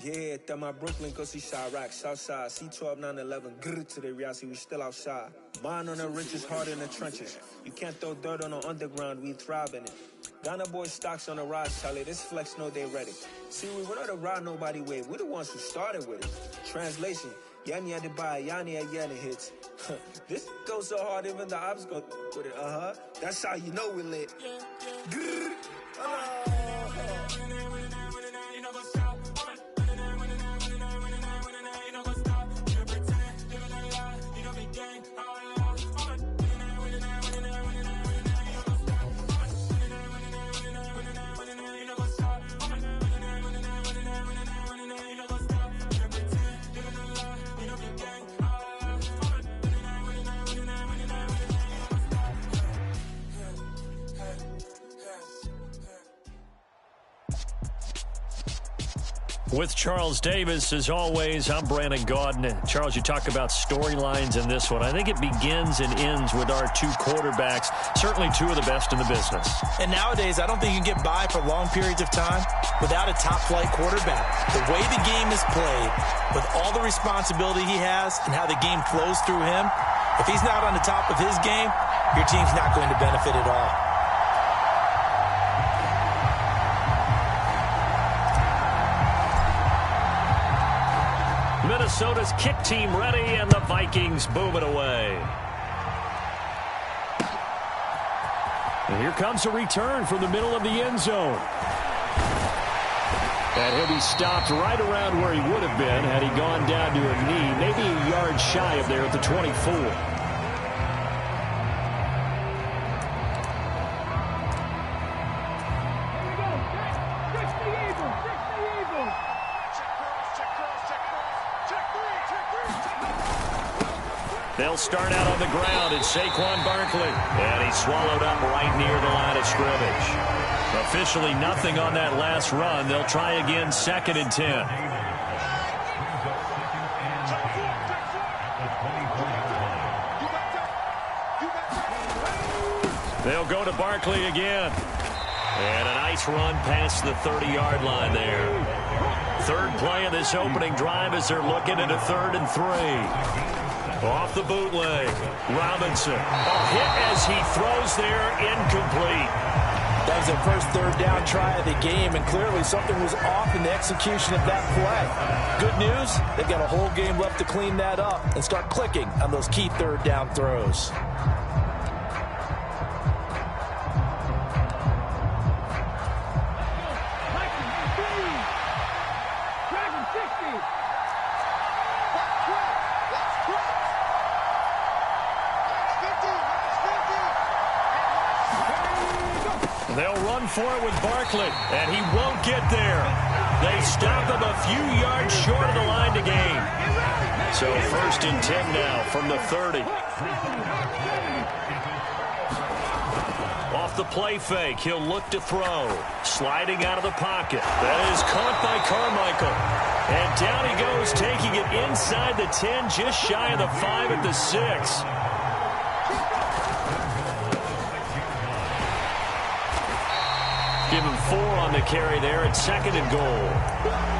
Yeah, that my Brooklyn, go see Chirac, Southside, C12, 911, grrr to the reality, we still outside. Mine on the richest, heart in the trenches. You can't throw dirt on the underground, we thrive in it. Ghana boys stocks on the rise, Charlie, this flex know they ready. See, we were not to ride nobody with, we're the ones who started with it. Translation, Yanni had to buy, Yanni had Yanni hits. This goes so hard, even the ops go with it, That's how you know we lit. Grrr. With Charles Davis, as always, I'm Brandon Gaudin. Charles, you talk about storylines in this one. I think it begins and ends with our two quarterbacks, certainly two of the best in the business. And nowadays, I don't think you can get by for long periods of time without a top-flight quarterback. The way the game is played, with all the responsibility he has and how the game flows through him, if he's not on the top of his game, your team's not going to benefit at all. Minnesota's kick team ready, and the Vikings boom it away. And here comes a return from the middle of the end zone. And he'll be stopped right around where he would have been had he gone down to a knee, maybe a yard shy of there at the 24. They'll start out on the ground. It's Saquon Barkley. And he's swallowed up right near the line of scrimmage. Officially nothing on that last run. They'll try again, 2nd and 10. They'll go to Barkley again. And a nice run past the 30-yard line there. Third play of this opening drive as they're looking at a 3rd and 3. Off the bootleg, Robinson. A hit as he throws there, incomplete. That was the first 3rd down try of the game, and clearly something was off in the execution of that play. Good news, they've got a whole game left to clean that up and start clicking on those key 3rd down throws. They'll run for it with Barkley, and he won't get there. They stop him a few yards short of the line to gain. So 1st and 10 now from the 30. Off the play fake, he'll look to throw. Sliding out of the pocket. That is caught by Carmichael. And down he goes, taking it inside the 10, just shy of the 5 at the 6. Give him 4 on the carry there at 2nd and goal.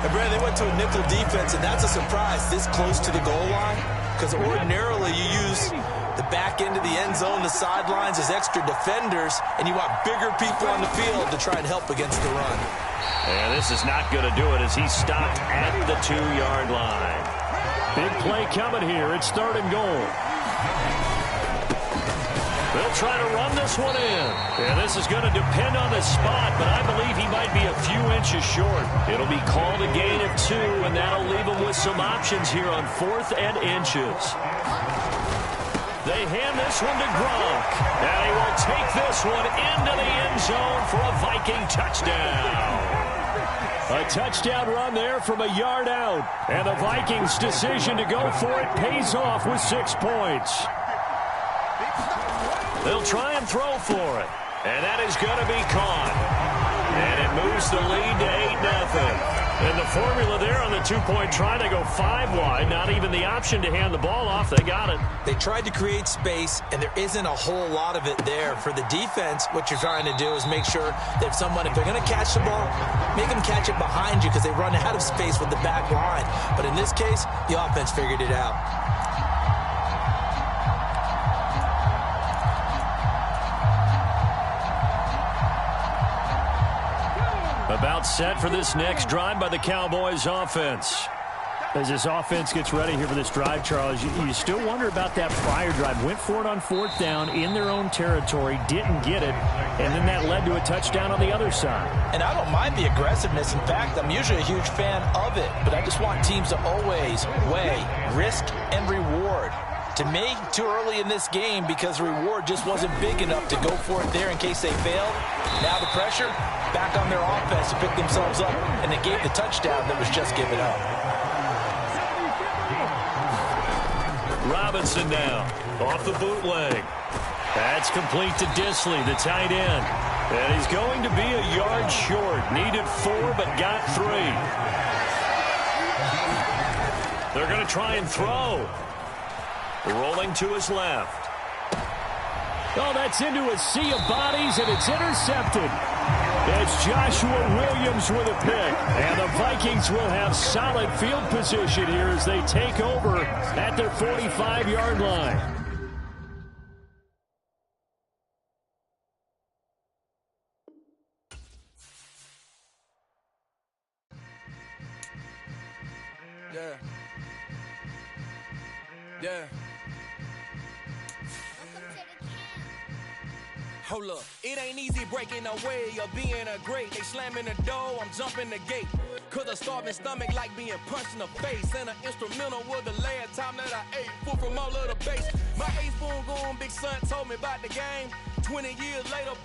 And Brad, they went to a nickel defense, and that's a surprise this close to the goal line, because ordinarily you use the back end of the end zone, the sidelines as extra defenders, and you want bigger people on the field to try and help against the run. And this is not going to do it as he's stopped at the 2-yard line. Big play coming here. It's 3rd and goal. They'll try to run this one in. And this is going to depend on the spot, but I believe he might be a few inches short. It'll be called a gain of 2, and that'll leave him with some options here on 4th and inches. They hand this one to Gronk. And he will take this one into the end zone for a Viking touchdown. A touchdown run there from a yard out. And the Vikings' decision to go for it pays off with 6 points. They'll try and throw for it. And that is going to be caught. And it moves the lead to 8-0. And the formula there on the two-point try to go 5 wide. Not even the option to hand the ball off. They got it. They tried to create space, and there isn't a whole lot of it there. For the defense, what you're trying to do is make sure that if they're going to catch the ball, make them catch it behind you because they run out of space with the back line. But in this case, the offense figured it out. About set for this next drive by the Cowboys offense. As this offense gets ready here for this drive, Charles, you still wonder about that prior drive. Went for it on 4th down in their own territory, didn't get it, and then that led to a touchdown on the other side. And I don't mind the aggressiveness. In fact, I'm usually a huge fan of it, but I just want teams to always weigh risk and reward. To me, too early in this game because the reward just wasn't big enough to go for it there in case they failed. Now the pressure back on their offense to pick themselves up, and they gave the touchdown that was just given up. Robinson now off the bootleg. That's complete to Disley, the tight end. And he's going to be a yard short. Needed 4, but got 3. They're going to try and throw. Rolling to his left. Oh, that's into a sea of bodies, and it's intercepted. It's Joshua Williams with a pick. And the Vikings will have solid field position here as they take over at their 45-yard line. Yeah. Hold up, it ain't easy breaking away or being a great. They slamming the door, I'm jumping the gate. Cause a starving stomach like being punched in the face. And an instrumental was the last time that I ate. Full from all of the bass. My A-spoon going big son told me about the game. 20 years later,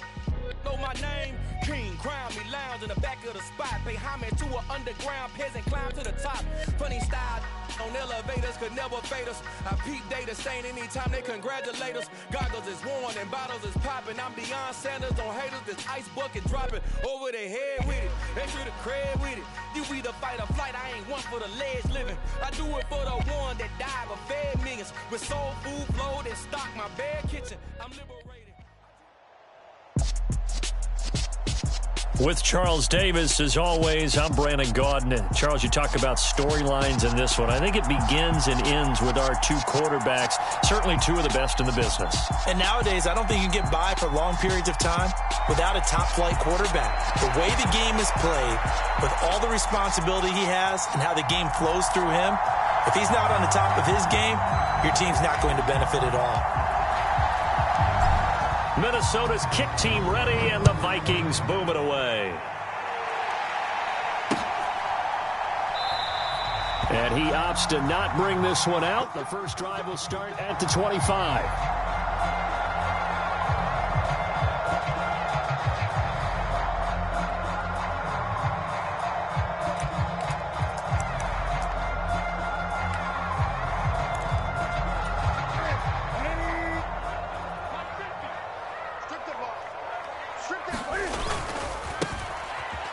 know my name. King, crown me, lounge in the back of the spot. Pay homage to an underground peasant, climb to the top. Funny style on elevators could never fade us. I peep data stain anytime they congratulate us. Goggles is worn and bottles is popping. I'm beyond Sanders on haters, this ice bucket dropping over their head with it. Extra the cred with it. You either fight or flight, I ain't one for the legs living. I do it for the one that died but fed millions. With soul food flowed and stock my bare kitchen. I'm liberated. With Charles Davis, as always, I'm Brandon Gaudin. Charles, you talk about storylines in this one. I think it begins and ends with our 2 quarterbacks, certainly 2 of the best in the business. And nowadays, I don't think you can get by for long periods of time without a top-flight quarterback. The way the game is played, with all the responsibility he has and how the game flows through him, if he's not on the top of his game, your team's not going to benefit at all. Minnesota's kick team ready, and the Vikings boom it away. And he opts to not bring this one out. The first drive will start at the 25.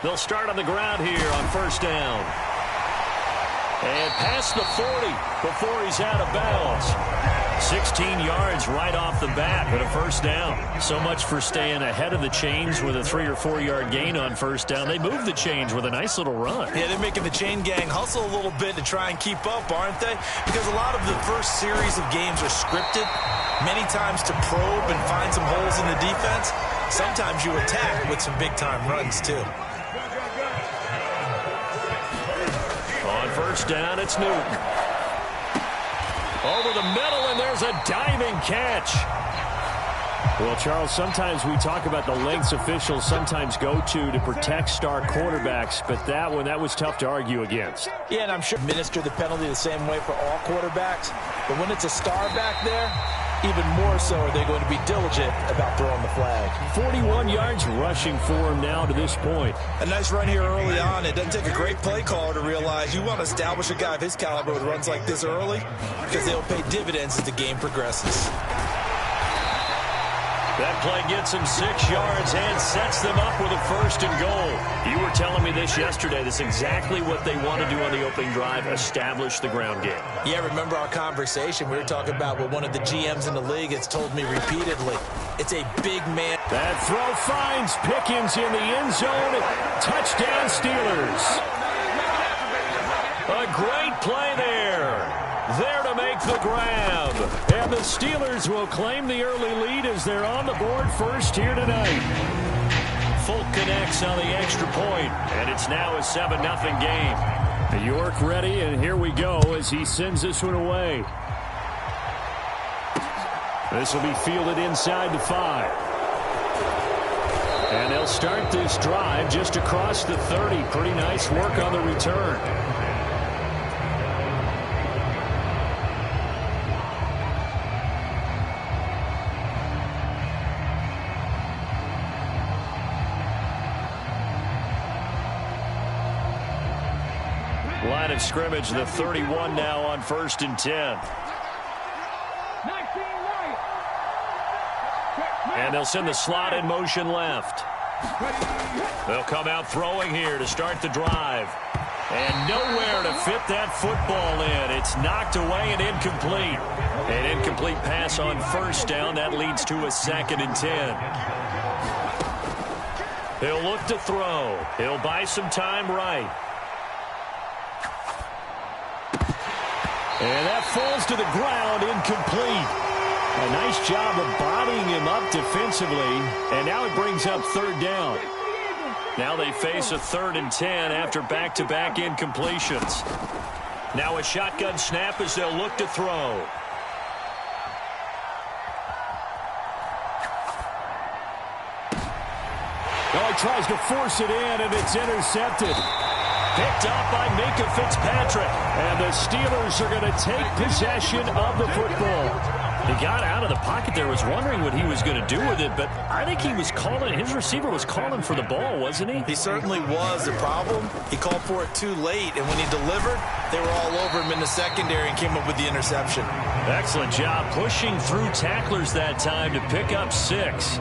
They'll start on the ground here on first down. And past the 40 before he's out of bounds. 16 yards right off the bat with a first down. So much for staying ahead of the chains with a 3 or 4 yard gain on first down. They moved the chains with a nice little run. Yeah, they're making the chain gang hustle a little bit to try and keep up, aren't they? Because a lot of the first series of games are scripted, many times to probe and find some holes in the defense. Sometimes you attack with some big-time runs, too. On first down, it's Newton. Over the middle, and there's a diving catch. Well, Charles, sometimes we talk about the lengths officials sometimes go to protect star quarterbacks, but that one, that was tough to argue against. Yeah, and I'm sure administer the penalty the same way for all quarterbacks. But when it's a star back there, even more so are they going to be diligent about throwing the flag. 41 yards rushing for him now to this point. A nice run here early on. It doesn't take a great play caller to realize you want to establish a guy of his caliber with runs like this early because they'll pay dividends as the game progresses. That play gets them 6 yards and sets them up with a 1st and goal. You were telling me this yesterday. This is exactly what they want to do on the opening drive, establish the ground game. Yeah, remember our conversation? We were talking about what one of the GMs in the league has told me repeatedly. It's a big man. That throw finds Pickens in the end zone. Touchdown, Steelers. A great play there. There to make the grab. And the Steelers will claim the early lead as they're on the board first here tonight. Folk connects on the extra point, and it's now a 7-0 game. York ready, and here we go as he sends this one away. This will be fielded inside the 5. And they'll start this drive just across the 30. Pretty nice work on the return. Line of scrimmage, the 31 now on 1st and 10. And they'll send the slot in motion left. They'll come out throwing here to start the drive. And nowhere to fit that football in. It's knocked away and incomplete. An incomplete pass on 1st down. That leads to a 2nd and 10. He'll look to throw. He'll buy some time right. And that falls to the ground, incomplete. A nice job of bodying him up defensively, and now it brings up 3rd down. Now they face a 3rd and 10 after back-to-back incompletions. Now a shotgun snap as they'll look to throw. Oh, he tries to force it in, and it's intercepted. Picked up by Minka Fitzpatrick. And the Steelers are going to take possession of the football. He got out of the pocket there, was wondering what he was going to do with it, but I think he was calling, his receiver was calling for the ball, wasn't he? He certainly was. The problem, he called for it too late, and when he delivered, they were all over him in the secondary and came up with the interception. Excellent job pushing through tacklers that time to pick up 6.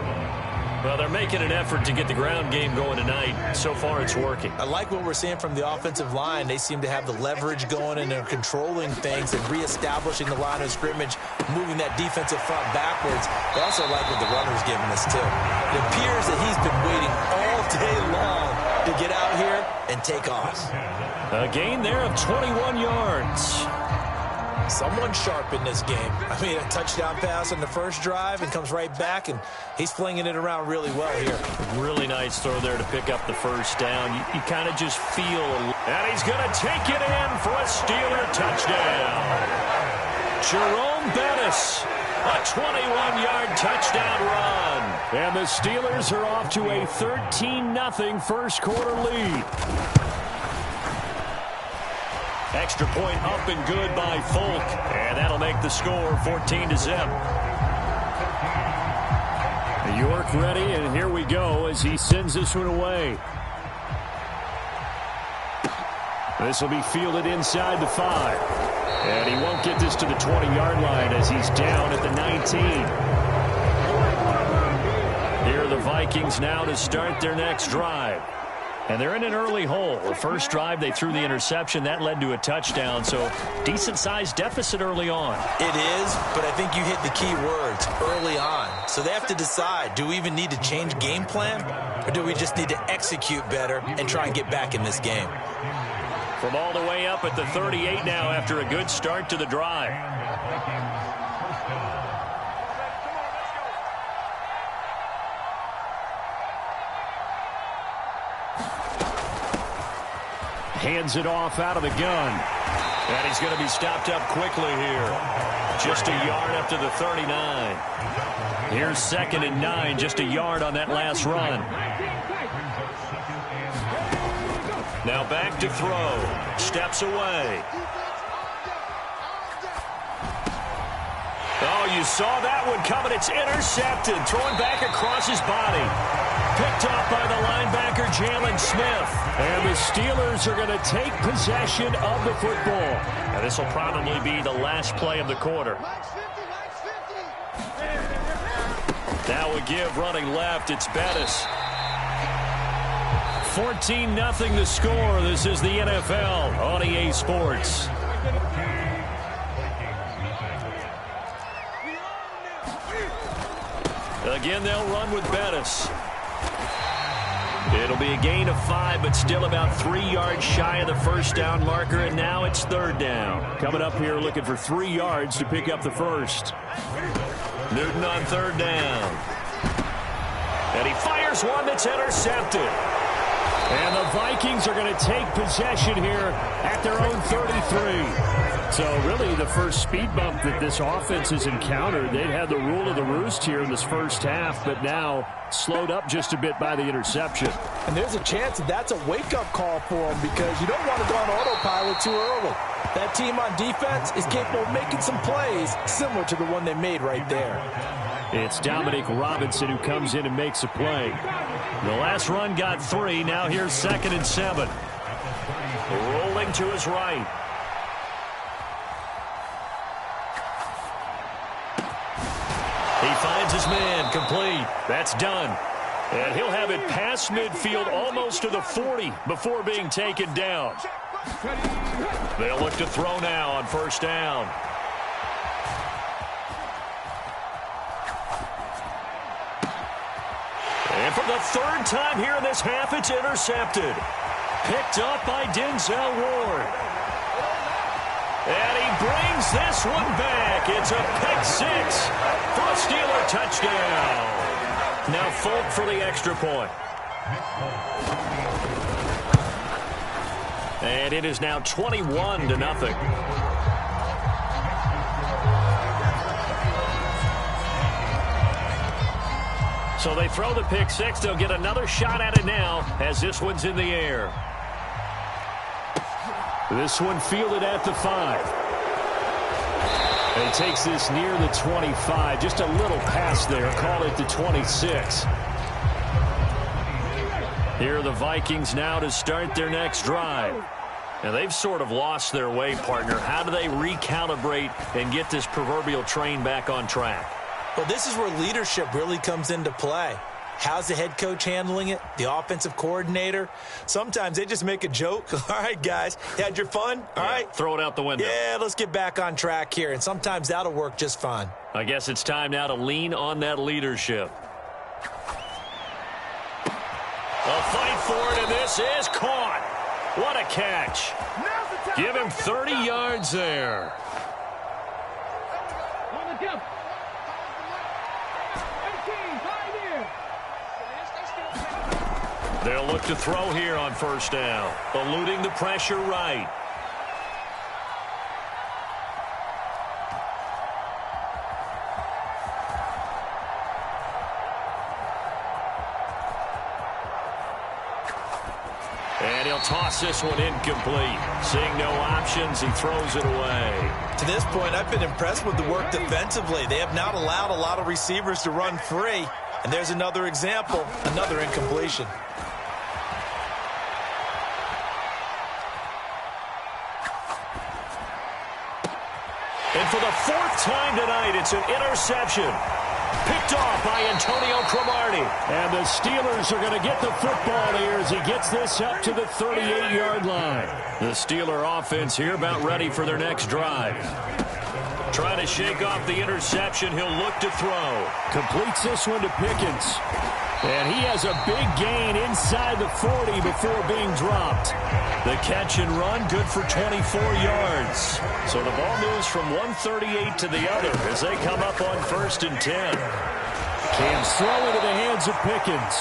Well, they're making an effort to get the ground game going tonight. So far, it's working. I like what we're seeing from the offensive line. They seem to have the leverage going, and they're controlling things and reestablishing the line of scrimmage, moving that defensive front backwards. I also like what the runner's giving us, too. It appears that he's been waiting all day long to get out here and take off. A gain there of 21 yards. Someone sharp in this game. I mean, a touchdown pass on the first drive and comes right back, and he's flinging it around really well here. Really nice throw there to pick up the 1st down. You kind of just feel. And he's going to take it in for a Steeler touchdown. Jerome Bettis, a 21-yard touchdown run. And the Steelers are off to a 13-0 first quarter lead. Extra point up and good by Folk. And that'll make the score 14-0. York ready, and here we go as he sends this one away. This will be fielded inside the 5. And he won't get this to the 20-yard line as he's down at the 19. Here are the Vikings now to start their next drive. And they're in an early hole. The first drive, they threw the interception. That led to a touchdown, so decent-sized deficit early on. It is, but I think you hit the key words, early on. So they have to decide, do we even need to change game plan, or do we just need to execute better and try and get back in this game? From all the way up at the 38 now after a good start to the drive. Hands it off out of the gun. And he's going to be stopped up quickly here. Just a yard up to the 39. Here's 2nd and 9, just a yard on that last run. Now back to throw. Steps away. Oh, you saw that one coming. It's intercepted. Throwing back across his body. Picked off by the linebacker, Jalen Smith. And the Steelers are going to take possession of the football. And this will probably be the last play of the quarter. Now a give running left. It's Bettis. 14-0 the score. This is the NFL on EA Sports. Again, they'll run with Bettis. It'll be a gain of 5, but still about 3 yards shy of the first down marker, and now it's third down. Coming up here looking for 3 yards to pick up the first. Newton on third down. And he fires one that's intercepted. And the Vikings are going to take possession here at their own 33. So really the first speed bump that this offense has encountered. They'd had the rule of the roost here in this first half, but now slowed up just a bit by the interception. And there's a chance that that's a wake-up call for them because you don't want to go on autopilot too early. That team on defense is capable of making some plays similar to the one they made right there. It's Dominic Robinson who comes in and makes a play. The last run got 3. Now here's 2nd and 7. Rolling to his right. He finds his man, complete. That's done. And he'll have it past midfield almost to the 40 before being taken down. They'll look to throw now on first down. And for the 3rd time here in this half, it's intercepted. Picked up by Denzel Ward. And he brings this one back. It's a pick 6 for a Steeler touchdown. Now Folk for the extra point. And it is now 21-0. So they throw the pick 6. They'll get another shot at it now as this one's in the air. This one fielded at the 5. And it takes this near the 25. Just a little pass there. Call it the 26. Here are the Vikings now to start their next drive. And they've sort of lost their way, partner. How do they recalibrate and get this proverbial train back on track? Well, this is where leadership really comes into play. How's the head coach handling it? The offensive coordinator? Sometimes they just make a joke. All right, guys, you had your fun? All right. Throw it out the window. Yeah, let's get back on track here. And sometimes that'll work just fine. I guess it's time now to lean on that leadership. A fight for it, and this is caught. What a catch. Give him 30 yards there. They'll look to throw here on first down, eluding the pressure right. And he'll toss this one incomplete. Seeing no options, he throws it away. To this point, I've been impressed with the work defensively. They have not allowed a lot of receivers to run free. And there's another example, another incompletion. And for the 4th time tonight, it's an interception. Picked off by Antonio Cromartie. And the Steelers are going to get the football here as he gets this up to the 38-yard line. The Steeler offense here about ready for their next drive. Trying to shake off the interception. He'll look to throw. Completes this one to Pickens. And he has a big gain inside the 40 before being dropped. The catch and run, good for 24 yards. So the ball moves from 138 to the other as they come up on 1st and 10. Cam's throw into the hands of Pickens.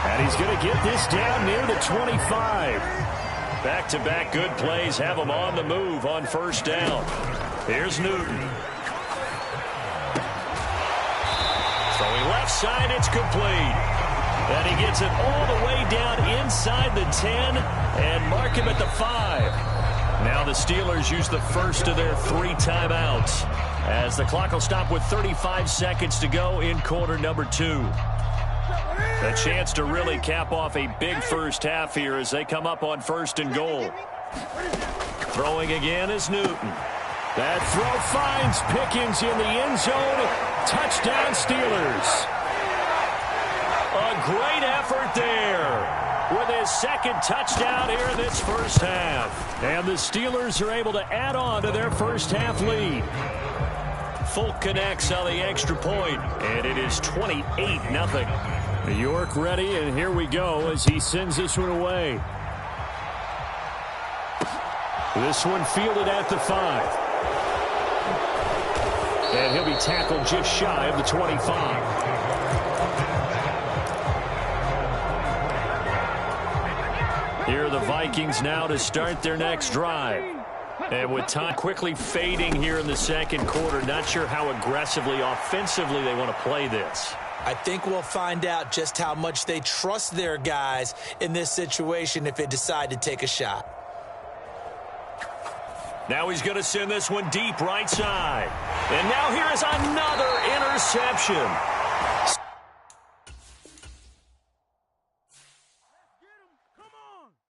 And he's going to get this down near the 25. Back-to-back good plays have him on the move on first down. Here's Newton. Throwing left side, it's complete. And he gets it all the way down inside the 10 and mark him at the 5. Now the Steelers use the first of their 3 timeouts as the clock will stop with 35 seconds to go in quarter number 2. A chance to really cap off a big first half here as they come up on 1st and goal. Throwing again is Newton. That throw finds Pickens in the end zone. Touchdown, Steelers. great effort there with his second touchdown here in this first half. And the Steelers are able to add on to their first half lead. Folk connects on the extra point, and it is 28-0. New York ready, and here we go as he sends this one away. This one fielded at the 5. And he'll be tackled just shy of the 25. Here are the Vikings now to start their next drive. And with time quickly fading here in the second quarter, not sure how aggressively, offensively they want to play this. I think we'll find out just how much they trust their guys in this situation if they decide to take a shot. Now he's going to send this one deep right side. And now here is another interception.